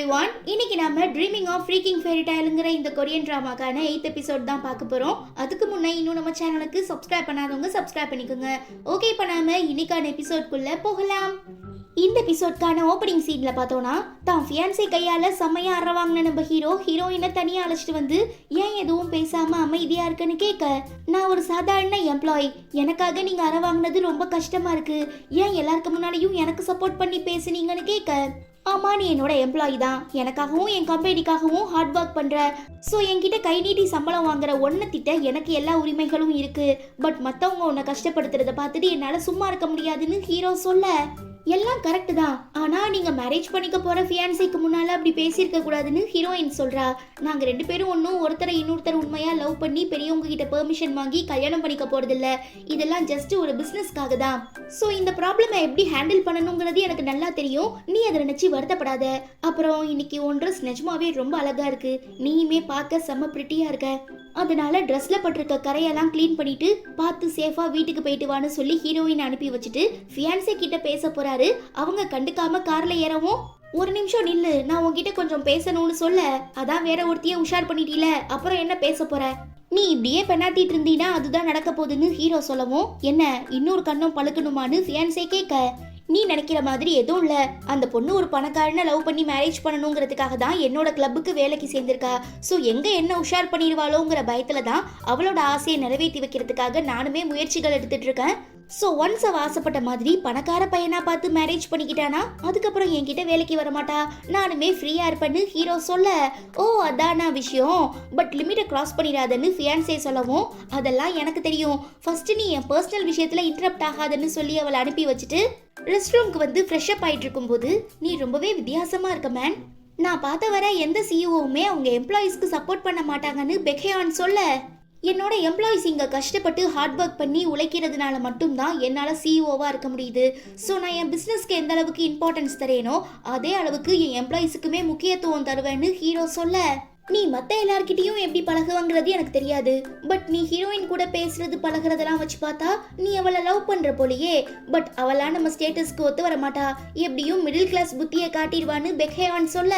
Everyone, இன்னைக்கு நாம dreaming of freaking fairy டேல்ங்கிற இந்த கொரியன் டிராமாக்கான 8th எபிசோட் தான் பார்க்க போறோம். அதுக்கு முன்னே இன்னும் நம்ம சேனலுக்கு சப்ஸ்கிரைப் பண்ணாதவங்க சப்ஸ்கிரைப் பண்ணிக்கோங்க. ஓகே, இப்போ நாம இன்னைக்கான எபிசோட்குள்ள போகலாம். இந்த எபிசோட்கான ஓப்பனிங் சீன்ல பார்த்தோம்னா, தான் ஃபியான்சே கையால செம்மையா அற வாங்கின நம்ம ஹீரோயினை தனியா அழைச்சிட்டு வந்து ஏன் எதுவும் பேசாம அமைதியா இருக்குன்னு கேட்க, நான் ஒரு சாதாரண எம்ப்ளாயி, எனக்காக நீங்க அற வாங்கினது ரொம்ப கஷ்டமா இருக்கு, ஏன் எல்லாருக்கு முன்னாடியும் எனக்கு சப்போர்ட் பண்ணி பேசுனீங்கன்னு கேட்க, ஆமா நீ என்னோட எம்ப்ளாயி தான், எனக்காகவும் என் கம்பெனிக்காகவும் ஹார்ட் ஒர்க் பண்ற, ஸோ என்கிட்ட கை நீட்டி சம்பளம் வாங்குற ஒன்ன திட்ட எனக்கு எல்லா உரிமைகளும் இருக்கு, பட் மற்றவங்க உன்னை கஷ்டப்படுத்துறத பார்த்துட்டு என்னால் சும்மா இருக்க முடியாதுன்னு ஹீரோ சொல்ல, எல்லாம் கரெக்ட் தான், ஆனா நீங்க மேரேஜ் பண்ணிக்க போற ஃபியான்சேக்கு முன்னால அப்படி பேசியிருக்க கூடாதுன்னு ஹீரோயின் சொல்றா. நாங்க 2 பேரும் ஒன்னும் ஒருத்தரை இன்னொருத்தர் உண்மையா லவ் பண்ணி பெரியவங்க கிட்ட பெர்மிஷன் வாங்கி கல்யாணம் பண்ணிக்க போறது இல்ல, இதெல்லாம் ஜஸ்ட் ஒரு பிசினஸ்க்காக தான். சோ இந்த ப்ராப்ளமை எப்படி ஹேண்டில் பண்ணணுங்கிறது எனக்கு நல்லா தெரியும், நீ அதை நினைச்சு வருத்தப்படாத. அப்புறம் இன்னைக்கு உன் ட்ரெஸ் நிஜமாவே ரொம்ப அழகா இருக்கு, நீயுமே பார்க்க செம்ம பிரிட்டியா இருக்க, அதனால ட்ரெஸ்ல பட்டிருக்க கரையெல்லாம் கிளீன் பண்ணிட்டு பார்த்து சேஃபா வீட்டுக்கு போயிட்டு வான்னு சொல்லி ஹீரோயின் அனுப்பி வச்சுட்டு ஃபியான்சே கிட்ட பேச போறாரு. அவங்க கண்டுக்காம கார்ல ஏறவும், ஒரு நிமிஷம் நில்லு, நான் உன்கிட்ட கொஞ்சம் பேசணும்னு சொல்ல, அதான் வேற ஒருத்தைய உஷார் பண்ணிட்டீல, அப்புறம் என்ன பேச போற, நீ இப்படியே பெண்ணாத்திட்டு இருந்தீனா அதுதான் நடக்க போகுதுன்னு ஹீரோ சொல்லவும், என்ன இன்னொரு கண்ணும் பழுக்கணுமான்னு ஃபியான்சே கேட்க, நீ நினைக்கிற மாதிரி எதுவும் இல்ல, அந்த பொண்ணு ஒரு பணக்காரனை லவ் பண்ணி மேரேஜ் பண்ணணுங்கிறதுக்காக தான் என்னோட கிளப்புக்கு வேலைக்கு சேர்ந்திருக்கா, ஸோ எங்க என்ன உஷார் பண்ணிடுவாளோங்கிற பயத்துல தான் அவளோட ஆசையை நிறைவேற்றி வைக்கிறதுக்காக நானுமே முயற்சிகள் எடுத்துட்டு இருக்கேன். ஸோ ஒன்ஸ் அவ ஆசைப்பட்ட மாதிரி பணக்கார பையனா பார்த்து மேரேஜ் பண்ணிக்கிட்டானா அதுக்கப்புறம் என்கிட்ட வேலைக்கு வரமாட்டா, நானுமே ஃப்ரீயா இருப்பேன்னு ஹீரோ சொல்ல, ஓ அதானா விஷயம், பட் லிமிட்டை கிராஸ் பண்ணிடாதன்னு ஃபியான்சே சொல்லவும், அதெல்லாம் எனக்கு தெரியும், ஃபர்ஸ்ட் நீ என் பர்சனல் விஷயத்துல இன்டரப்ட் ஆகாதுன்னு சொல்லி அவளை அனுப்பி வச்சுட்டு ரெஸ்ட் ரூம்க்கு வந்து ஃப்ரெஷ் அப் ஆயிட்டு இருக்கும்போது, நீ ரொம்பவே வித்தியாசமா இருக்க மேன், நான் பார்த்த வர எந்த சிஇஓவுமே அவங்க எம்ப்ளாயிஸ்க்கு சப்போர்ட் பண்ண மாட்டாங்கன்னு பெக்கேயான் சொல்ல, என்னோட எம்ப்ளாயிஸ் இங்கே கஷ்டப்பட்டு ஹார்ட் ஒர்க் பண்ணி உழைக்கிறதுனால மட்டும்தான் என்னால் சிஇஓவாக இருக்க முடியுது, ஸோ நான் என் பிஸ்னஸ்க்கு எந்த அளவுக்கு இம்பார்ட்டன்ஸ் தரேனோ அதே அளவுக்கு என் எம்ப்ளாயிஸுக்குமே முக்கியத்துவம் தருவேன்னு ஹீரோ சொல்ல, நீ மற்ற எல்லார்கிட்டையும் எப்படி பழகுவாங்கிறது எனக்கு தெரியாது, பட் நீ ஹீரோயின் கூட பேசுறது பழகிறதெல்லாம் வச்சு பார்த்தா நீ அவளை லவ் பண்ற போலயே, பட் அவளா நம்ம ஸ்டேட்டஸ்க்கு ஒத்து வர மாட்டா, எப்படியும் மிடில் கிளாஸ் புத்தியை காட்டிடுவான்னு பெக்கேயான் சொல்ல,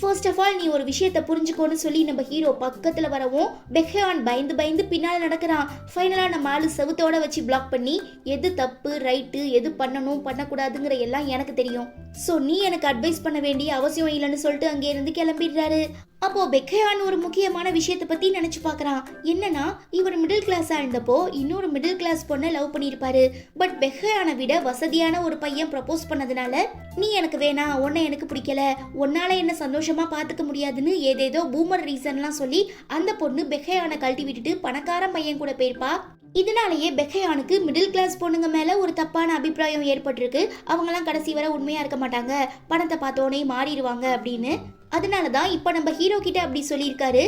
ஃபர்ஸ்ட் ஆஃப் ஆல் நீ ஒரு விஷயத்தை புரிஞ்சுக்கோன்னு சொல்லி நம்ம ஹீரோ பக்கத்தில் வரவும் பெக்கேயான் பயந்து பின்னால் நடக்கிறான். ஃபைனலாக நம்ம ஆளு செவுத்தோட வச்சு பிளாக் பண்ணி, எது தப்பு ரைட்டு எது பண்ணணும் பண்ணக்கூடாதுங்கிற எல்லாம் எனக்கு தெரியும், ஸோ நீ எனக்கு அட்வைஸ் பண்ண வேண்டிய அவசியம் இல்லைன்னு சொல்லிட்டு அங்கே இருந்து கிளம்பிடுறாரு. அப்போ பெக்கேயான் ஒரு முக்கியமான விஷயத்தை பத்தி நினைச்சு பார்க்கறான். என்னன்னா, இவர் மிடில் கிளாஸா இருந்தப்போ இன்னொரு மிடில் கிளாஸ் பொண்ணை லவ் பண்ணியிருப்பாரு, பட் பெக்கேயானை விட வசதியான ஒரு பையன் ப்ரப்போஸ் பண்ணதுனால, நீ எனக்கு வேணாம், உன்னை எனக்கு பிடிக்கல, உன்னால என்ன சந்தோஷமா பார்த்துக்க முடியாதுன்னு ஏதேதோ பூமர் ரீசன்லாம் சொல்லி அந்த பொண்ணு பெக்கேயானை கழட்டி விட்டுட்டு பணக்கார பையன் கூட போயிருப்பா. இதனாலேயே பெக்கேயானுக்கு மிடில் கிளாஸ் பொண்ணுங்க மேல ஒரு தப்பான அபிப்பிராயம் ஏற்பட்டிருக்கு, அவங்கலாம் கடைசி வரை உண்மையா இருக்க மாட்டாங்க, பணத்தை பார்த்தோன்னே மாறிடுவாங்க அப்படின்னு. அதனாலதான் இப்ப நம்ம ஹீரோ கிட்ட அப்படி சொல்லியிருக்காரு.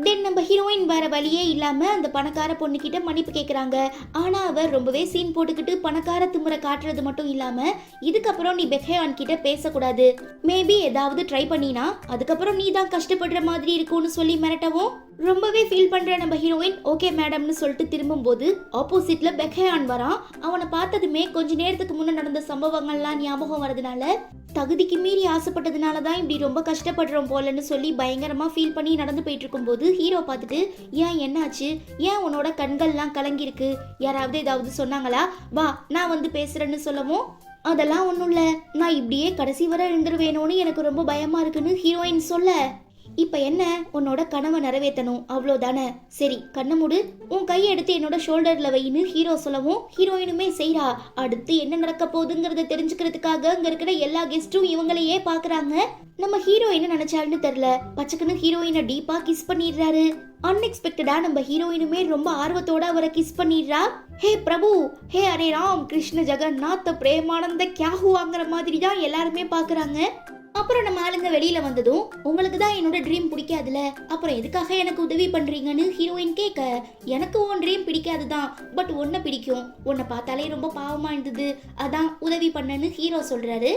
தென் நம்ம ஹீரோயின் வேற வழியே இல்லாம அந்த பணக்கார பொண்ணு கிட்ட மன்னிப்பு கேட்கறாங்க. ஆனா அவர் ரொம்பவே சீன் போட்டுக்கிட்டு பணக்கார திமுறை காட்டுறது மட்டும் இல்லாம, இதுக்கப்புறம் நீ பெக்கேயான் கிட்ட பேசக்கூடாது, மேபி ஏதாவது ட்ரை பண்ணினா அதுக்கப்புறம் நீ தான் கஷ்டப்படுற மாதிரி இருக்கும்னு சொல்லி மிரட்டவும், ரொம்பவே ஃபீல் பண்ற நம்ம ஹீரோயின் ஓகே மேடம்னு சொல்லிட்டு திரும்பும் போது ஆப்போசிட்ல பெக்கேயான் வரான். அவனை பார்த்ததுமே கொஞ்ச நேரத்துக்கு முன்ன நடந்த சம்பவங்கள்லாம் ஞாபகம் வரதுனால, தகுதிக்கு மீறி ஆசைப்பட்டதுனால தான் இப்படி ரொம்ப கஷ்டப்படுறோம் போலன்னு சொல்லி பயங்கரமா ஃபீல் பண்ணி நடந்து போயிட்டு இருக்கும்போது ஹீரோ பார்த்துட்டு, ஏன் என்னாச்சு, ஏன் உன்னோட கண்கள்லாம் கலங்கிருக்கு, யாராவது ஏதாவது சொன்னாங்களா, வா நான் வந்து பேசுறேன்னு சொல்லவும், அதெல்லாம் ஒன்றும் இல்லை, நான் இப்படியே கடைசி வரை இருந்துருவேணும்னு எனக்கு ரொம்ப பயமா இருக்குன்னு ஹீரோயின் சொல்ல, இப்ப என்ன, உன்னோட கனவை நிறைவேற்றணும் அவ்வளோதானே, சரி கண்ணை மூடு, உன் கையை எடுத்து என்னோட ஷோல்டர்ல வைன்னு ஹீரோ சொல்லவும் ஹீரோயினுமே செய்றா. அடுத்து என்ன நடக்க போகுதுங்கிறத தெரிஞ்சுக்கிறதுக்காக அங்க இருக்கிற எல்லா கெஸ்டும் இவங்களையே பாக்குறாங்க. நம்ம ஹீரோ என்ன நினைச்சாருன்னு தெரியல, பச்சைக்குன்னு ஹீரோயினை டீப்பா கிஸ் பண்ணிடுறாரு. அன்எக்ஸ்பெக்டடா நம்ம ஹீரோயினுமே ரொம்ப ஆர்வத்தோட அவரை கிஸ் பண்ணிடுறா. ஹே பிரபு, ஹே அரே ராம் கிருஷ்ண ஜெகநாத பிரேமானந்த கியாஹு வாங்குற மாதிரி தான் எல்லாருமே பாக்குறாங்க. அப்புறம் நம்ம ஆளுங்க வெளியில வந்ததும், உங்களுக்கு தான் என்னோட ட்ரீம் பிடிக்காதுல, அப்புறம் எதுக்காக எனக்கு உதவி பண்றீங்கன்னு ஹீரோயின் கேட்க, எனக்கு உன் ட்ரீம் பிடிக்காதுதான், பட் உன்னை பிடிக்கும், உன்னை பார்த்தாலே ரொம்ப பாவமா இருந்தது, அதான் உதவி பண்ணன்னு ஹீரோ சொல்றாரு.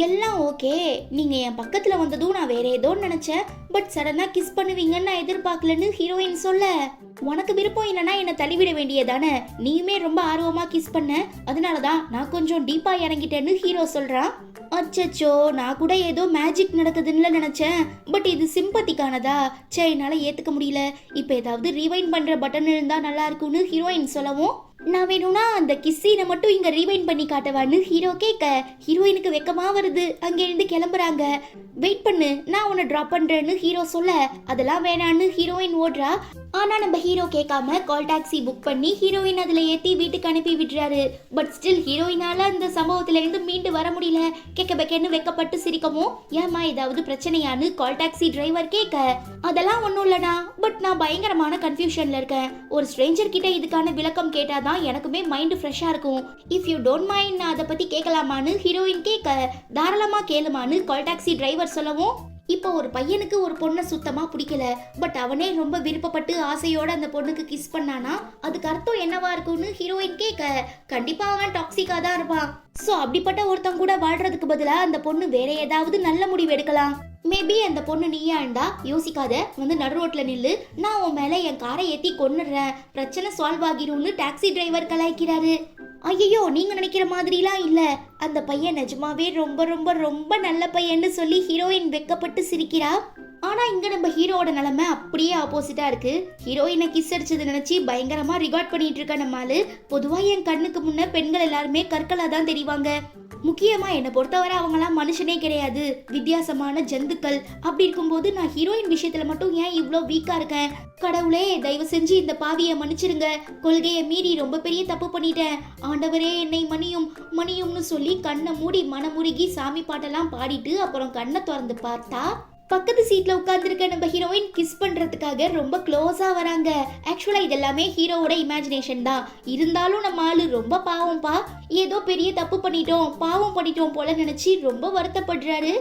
எல்லாம் ஓகே, நீங்க என் பக்கத்துல வந்ததும் நான் வேற ஏதோ நினைச்சேன், பட் சடனா கிஸ் பண்ணுவீங்கன்னு நான் எதிர்பார்க்கலன்னு ஹீரோயின் சொல்ல, உனக்கு விருப்பம் இல்லைன்னா என்ன தள்ளிவிட வேண்டியதானே, நீயுமே ரொம்ப ஆர்வமா கிஸ் பண்ண, அதனாலதான் நான் கொஞ்சம் டீப்பா இறங்கிட்டேன்னு ஹீரோ சொல்றான். அச்சச்சோ, நான் கூட ஏதோ மேஜிக் நடக்குதுன்னு நினைச்சேன். பட் இது சிம்பத்திக்கானதா? சே, என்னால ஏத்துக்க முடியல. இப்ப ஏதாவது ரீவைண்ட் பண்ற பட்டன் இருந்தா நல்லா இருக்கும்னு ஹீரோயின் சொல்லவும், நான் வேணும்னா அந்த கிஸ்ஸீனை மட்டும் இங்க ரீவைண்ட் பண்ணி காட்டவான்னு ஹீரோ கேட்க, ஹீரோயினுக்கு வெக்கமா வருது. அங்கிருந்து கிளம்புறாங்க. வெயிட் பண்ணு, நான் உன்னை டிராப் பண்றேன்னு ஹீரோ சொல்ல, அதெல்லாம் வேணான்னு ஹீரோயின் ஓடுறா. ஆனா நம்ம ஹீரோ கேட்காம கால் டாக்ஸி புக் பண்ணி ஹீரோயின் அதுல ஏத்தி வீட்டுக்கு அனுப்பி விடுறாரு. பட் ஸ்டில் ஹீரோயினால அந்த சம்பவத்துல இருந்து மீண்டு வர முடியல. கேட்க பெக்கன்னு வெக்கப்பட்டு சிரிக்கவும், ஏமா ஏதாவது பிரச்சனையான்னு கால் டாக்ஸி டிரைவர் கேட்க, அதெல்லாம் ஒன்றும் இல்லைண்ணா, பட் நான் பயங்கரமான கன்ஃபியூஷன்ல இருக்கேன். ஒரு ஸ்ட்ரேஞ்சர் கிட்ட இதுக்கான விளக்கம் கேட்டாதான் எனக்குமே மைண்ட் ஃப்ரெஷ்ஷா இருக்கும். இஃப் யூ டோன்ட் மைண்ட், நான் அதை பத்தி கேட்கலாமான்னு ஹீரோயின் கேட்க, தாராளமா கேளுமான்னு கால் டாக்ஸி டிரைவர் சொல்லவும், இப்போ ஒரு பையனுக்கு ஒரு பொண்ணை சுத்தமா பிடிக்கல, பட் அவனே ரொம்ப விருப்பப்பட்டு ஆசையோட அந்த பொண்ணுக்கு கிஸ் பண்ணானா அதுக்கு அர்த்தம் என்னவா இருக்கும்னு ஹீரோயின் கேட்க, கண்டிப்பா அவன் டாக்ஸிக்கா தான் இருப்பான். சோ அப்படிப்பட்ட ஒருத்தன் கூட வாழ்றதுக்கு பதிலா அந்த பொண்ணு வேற ஏதாவது நல்ல முடிவு எடுக்கலாம். மேபி அந்த பொண்ணு நீயா இருந்தா யோசிக்காத, வந்து நடு ரோட்ல நில்லு, நான் உன் மேல என் காரை ஏத்தி கொன்னுடுறேன், பிரச்சனை சால்வ் ஆகிரும்னு டாக்ஸி டிரைவர் கலாய்க்கிறாரு. ஐயோ, நீங்க நினைக்கிற மாதிரிலாம் இல்ல, அந்த பையன் நிஜமாவே ரொம்ப ரொம்ப ரொம்ப நல்ல பையன்னு சொல்லி ஹீரோயின் வெக்கப்பட்டு சிரிக்கிறா. ஆனா இங்க நம்ம ஹீரோவோட நிலைமை அப்படியே ஆப்போசிட்டா இருக்கு. ஹீரோயினை கிஸ் அடிச்சது நினைச்சு பயங்கரமா ரிகார்ட் பண்ணிட்டு இருக்க நம்மால. பொதுவா என் கண்ணுக்கு முன்ன பெண்கள் எல்லாருமே கற்களா தான் தெரிவாங்க. முக்கியமா என்னை பொறுத்தவரை அவங்களாம் மனுஷனே கிடையாது, வித்தியாசமான ஜந்துக்கள். அப்படி இருக்கும்போது நான் ஹீரோயின் விஷயத்துல மட்டும் ஏன் இவ்வளோ வீக்கா இருக்கேன்? கடவுளே, தயவு செஞ்சு இந்த பாவியை மன்னிச்சிருங்க. கொள்கையை மீறி ரொம்ப பெரிய தப்பு பண்ணிட்டேன். ஆண்டவரே என்னை மன்னியும் மன்னியும்னு சொல்லி கண்ணை மூடி மனமுருகி சாமி பாட்டெல்லாம் பாடிட்டு அப்புறம் கண்ணை திறந்து பார்த்தா பக்கத்து சீட்ல உட்கார்ந்துருக்க நம்ம ஹீரோயின் கிஸ் பண்றதுக்காக ரொம்ப க்ளோஸா வராங்க. ஆக்சுவலா இதெல்லாமே ஹீரோவோட இமேஜினேஷன் தான். இருந்தாலும் நம்ம ஆளு ரொம்ப பாவம்பா, ஏதோ பெரிய தப்பு பண்ணிட்டோம், பாவம் பண்ணிட்டோம் போல நினைச்சு ரொம்ப வருத்தப்படுறாரு.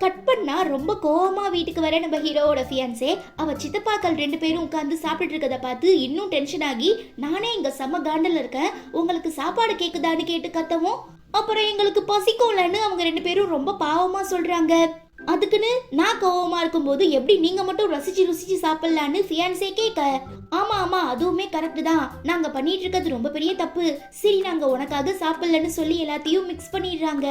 கட் பண்ணா ரொம்ப கோவமா வீட்டுக்கு வர நம்ம ஹீரோவோட ஃபியான்சே அவ சித்தப்பாக்கள் 2 பேரும் உட்கார்ந்து சாப்பிட்டு இருக்கத பார்த்து இன்னும் டென்ஷன் ஆகி, நானே இங்க செம்ம காண்டல் இருக்கேன், உங்களுக்கு சாப்பாடு கேக்குதான்னு கேட்டு கத்தவும், அப்புறம் எங்களுக்கு பசிக்கும்லன்னு அவங்க 2 பேரும் ரொம்ப பாவமா சொல்றாங்க. அதுக்குன்னு நான் கோவமா இருக்கும்போது எப்படி நீங்க மட்டும் ரசிச்சு ருசிச்சு சாப்பிடலான்னு ஃபியான்சே கேட்க, ஆமா ஆமா அதுவுமே கரெக்ட் தான், நாங்க பண்ணிட்டு இருக்கிறது ரொம்ப பெரிய தப்பு, சரி நாங்க உனக்காக சாப்பிடலன்னு சொல்லி எல்லாத்தையும் மிக்ஸ் பண்ணிடுறாங்க.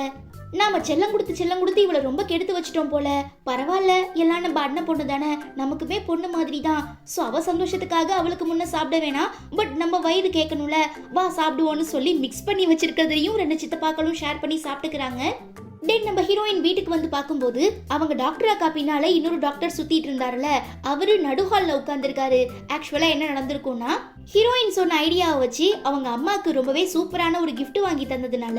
நாம செல்லம் கொடுத்து இவளை ரொம்ப கெடுத்து வச்சிட்டோம் போல. பரவாயில்ல, எல்லாம் நம்ம அண்ணன் பொண்ணு தானே, நமக்குமே பொண்ணு மாதிரி தான். ஸோ அவ சந்தோஷத்துக்காக அவளுக்கு முன்ன சாப்பிட வேணாம், பட் நம்ம வயிறு கேட்கணும்ல, வா சாப்பிடுவோன்னு சொல்லி மிக்ஸ் பண்ணி வச்சிருக்கிறதையும் 2 சித்தப்பாக்களும் ஷேர் பண்ணி சாப்பிட்டுக்கிறாங்க. தென் நம்ம ஹீரோயின் வீட்டுக்கு வந்து பார்க்கும்போது அவங்க டாக்டர் அக்கா பின்னால இன்னொரு டாக்டர் சுத்திட்டு இருந்தாருல, அவரு நடுஹால்ல உட்கார்ந்துருக்காரு. ஆக்சுவலா என்ன நடந்திருக்கும்னா, ஹீரோயின் சொன்ன ஐடியாவை வச்சு அவங்க அம்மாக்கு ரொம்பவே சூப்பரான ஒரு கிஃப்ட் வாங்கி தந்ததுனால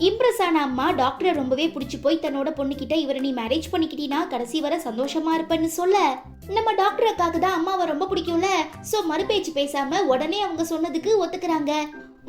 இம்ப்ரெஸ் ஆன அம்மா டாக்டரை ரொம்பவே பிடிச்சி போய் தன்னோட பொண்ணுகிட்ட இவரை நீ மேரேஜ் பண்ணிக்கிட்டீனா கடைசி வரை சந்தோஷமா இருப்பேன்னு சொல்ல, நம்ம டாக்டர் அக்காக்கு தான் அம்மாவை ரொம்ப பிடிக்கும்ல, சோ மறுபேச்சு பேசாம உடனே அவங்க சொன்னதுக்கு ஒத்துக்கிறாங்க.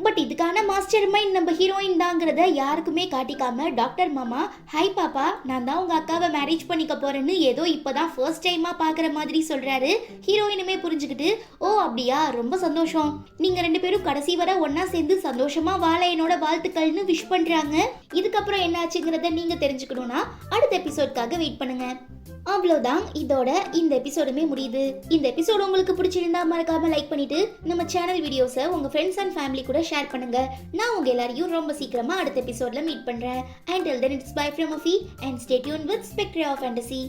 பட் இதுக்கான மாஸ்டர் மைண்ட் நம்ம ஹீரோயின் தாங்கிறத யாருக்குமே காட்டிக்காம டாக்டர் மாமா, ஹாய் பாப்பா, நான் தான் உங்க அக்காவை மேரேஜ் பண்ணிக்க போறேன்னு ஏதோ இப்பதான் ஃபர்ஸ்ட் டைமா பாக்குற மாதிரி சொல்றாரு. ஹீரோயினுமே புரிஞ்சுக்கிட்டு, ஓ அப்படியா, ரொம்ப சந்தோஷம், நீங்க 2 பேரும் கடைசி வரை ஒன்னா சேர்ந்து சந்தோஷமா வாழ என்னோட வாழ்த்துக்கள்னு விஷ் பண்றாங்க. இதுக்கப்புறம் என்ன ஆச்சுங்கிறத நீங்க தெரிஞ்சுக்கணும்னா அடுத்த எபிசோட்காக வெயிட் பண்ணுங்க. அவ்வளோதான், இதோட இந்த எபிசோடுமே முடியுது. இந்த எபிசோடு உங்களுக்கு பிடிச்சிருந்தா மறக்காம லைக் பண்ணிட்டு நம்ம சேனல் வீடியோஸை உங்க ஃப்ரெண்ட்ஸ் அண்ட் ஃபேமிலி கூட ஷேர் பண்ணுங்க. நான் உங்க எல்லாரையும் ரொம்ப சீக்கிரமா அடுத்த எபிசோட்ல மீட் பண்றேன். Until then, it's bye from Afi and stay tuned with Spectre of Fantasy.